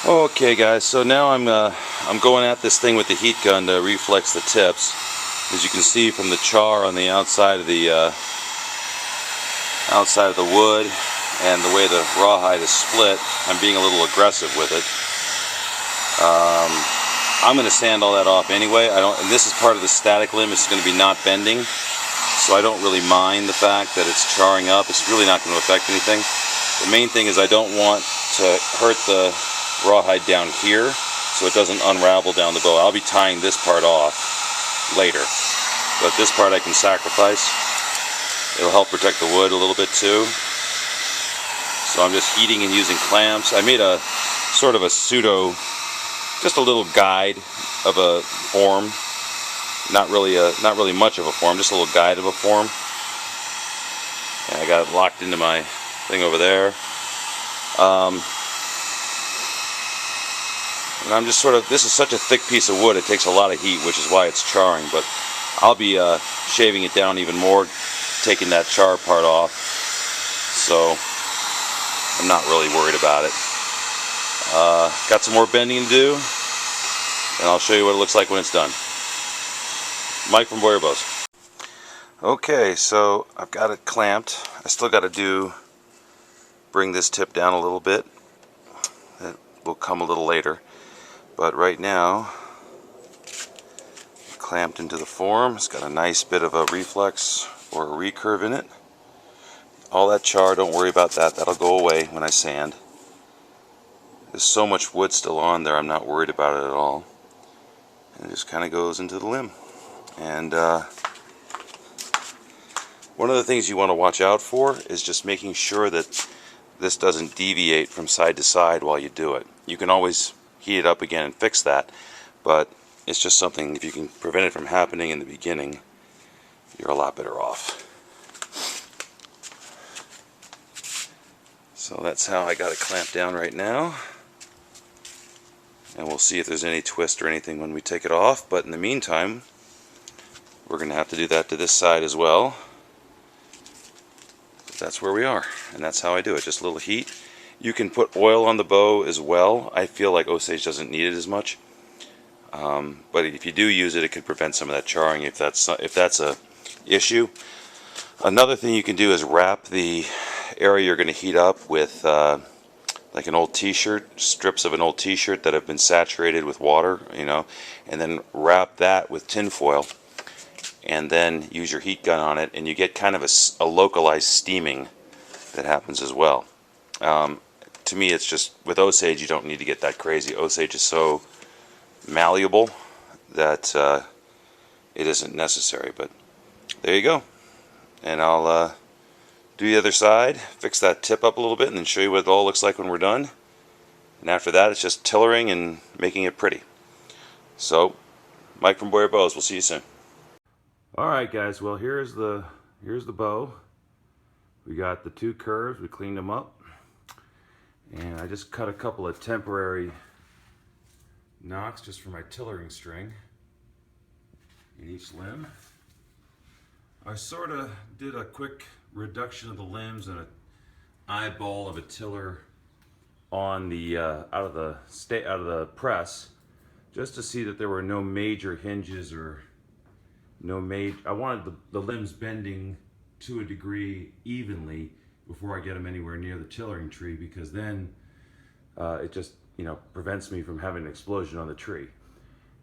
Okay guys, so now I'm going at this thing with the heat gun to reflex the tips. As you can see from the char on the outside of the wood and the way the rawhide is split, I'm being a little aggressive with it. I'm going to sand all that off anyway. And this is part of the static limb. It's going to be not bending, so I don't really mind the fact that it's charring up. It's really not going to affect anything. The main thing is I don't want to hurt the rawhide down here so it doesn't unravel down the bow. I'll be tying this part off later, but this part I can sacrifice. It'll help protect the wood a little bit too. So I'm just heating and using clamps. I made a sort of a pseudo, just a little guide of a form. Not really much of a form, just a little guide of a form. And I got it locked into my thing over there. And I'm just sort of, this is such a thick piece of wood, it takes a lot of heat, which is why it's charring, but I'll be shaving it down even more, taking that char part off, so I'm not really worried about it. Got some more bending to do, and I'll show you what it looks like when it's done. Mike from Boyer Bows. Okay, so I've got it clamped. I still got to bring this tip down a little bit. It will come a little later. But right now, clamped into the form. It's got a nice bit of a reflex or a recurve in it. All that char, don't worry about that. That'll go away when I sand. There's so much wood still on there, I'm not worried about it at all. And it just kind of goes into the limb. And one of the things you want to watch out for is just making sure that this doesn't deviate from side to side while you do it. You can always heat it up again and fix that, but it's just something, if you can prevent it from happening in the beginning, you're a lot better off. So that's how I got it clamped down right now, and we'll see if there's any twist or anything when we take it off. But in the meantime, we're going to have to do that to this side as well. But that's where we are, and that's how I do it, just a little heat. You can put oil on the bow as well. I feel like Osage doesn't need it as much, but if you do use it, it could prevent some of that charring if that's a issue. Another thing you can do is wrap the area you're going to heat up with like an old t-shirt, strips of an old t-shirt that have been saturated with water, and then wrap that with tin foil, and then use your heat gun on it, and you get kind of a localized steaming that happens as well. To me, it's just, with Osage, you don't need to get that crazy. Osage is so malleable that it isn't necessary, but there you go. And I'll do the other side, fix that tip up a little bit, and then show you what it all looks like when we're done. And after that, it's just tillering and making it pretty. So, Mike from Boyer Bows, we'll see you soon. Alright guys, well here's the bow. We got the two curves, we cleaned them up. And I just cut a couple of temporary knocks just for my tillering string in each limb. I sort of did a quick reduction of the limbs and an eyeball of a tiller on the out of the press, just to see that there were no major hinges or no major. I wanted the limbs bending to a degree evenly before I get them anywhere near the tillering tree, because then it just prevents me from having an explosion on the tree.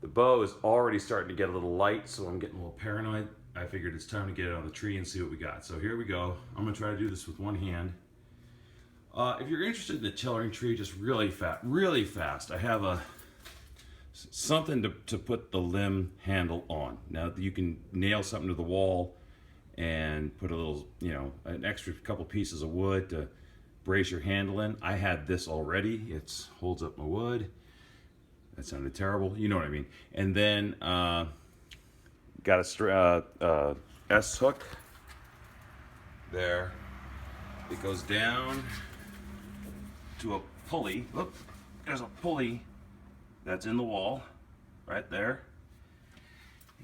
The bow is already starting to get a little light, so I'm getting a little paranoid. I figured it's time to get it on the tree and see what we got. So here we go. I'm going to try to do this with one hand. If you're interested in the tillering tree, just really fast, I have something to put the limb handle on. Now you can nail something to the wall and put a little, an extra couple pieces of wood to brace your handle in. I had this already. It holds up my wood. That sounded terrible. You know what I mean. And then got a S hook there. It goes down to a pulley. Look, there's a pulley that's in the wall right there.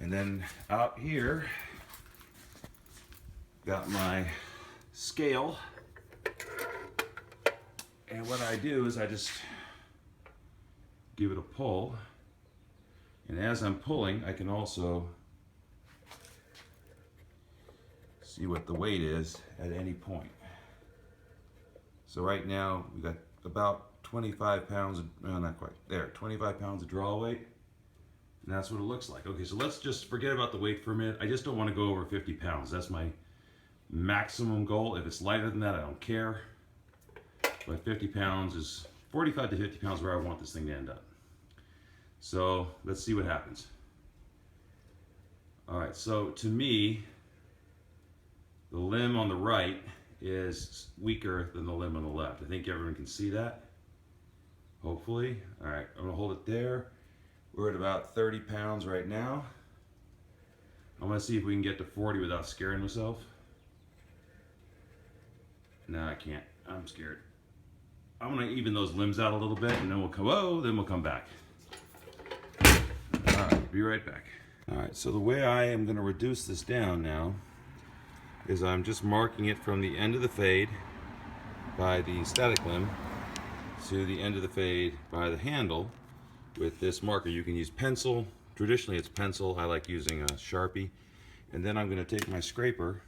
And then out here, got my scale, and what I do is I just give it a pull. And as I'm pulling, I can also see what the weight is at any point. So right now we got about 25 pounds, no, not quite, there, 25 pounds of draw weight. And that's what it looks like. Okay, so let's just forget about the weight for a minute. I just don't want to go over 50 pounds. That's my maximum goal. If it's lighter than that, I don't care. But 50 pounds is 45 to 50 pounds where I want this thing to end up. So let's see what happens. All right, so to me, the limb on the right is weaker than the limb on the left. I think everyone can see that, hopefully. All right, I'm gonna hold it there. We're at about 30 pounds right now. I'm gonna see if we can get to 40 without scaring myself. No, I can't, I'm scared. I'm gonna even those limbs out a little bit and then we'll come, whoa, then we'll come back. All right, be right back. All right, so the way I am gonna reduce this down now is I'm just marking it from the end of the fade by the static limb to the end of the fade by the handle with this marker. You can use pencil. Traditionally it's pencil. I like using a Sharpie. And then I'm going to take my scraper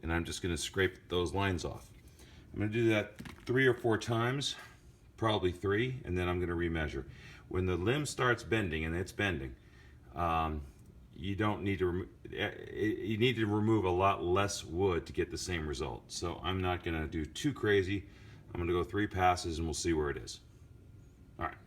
and I'm just going to scrape those lines off. I'm going to do that 3 or 4 times, probably 3, and then I'm going to remeasure. When the limb starts bending, and it's bending, you don't need to you need to remove a lot less wood to get the same result. So I'm not going to do too crazy. I'm going to go 3 passes and we'll see where it is. All right.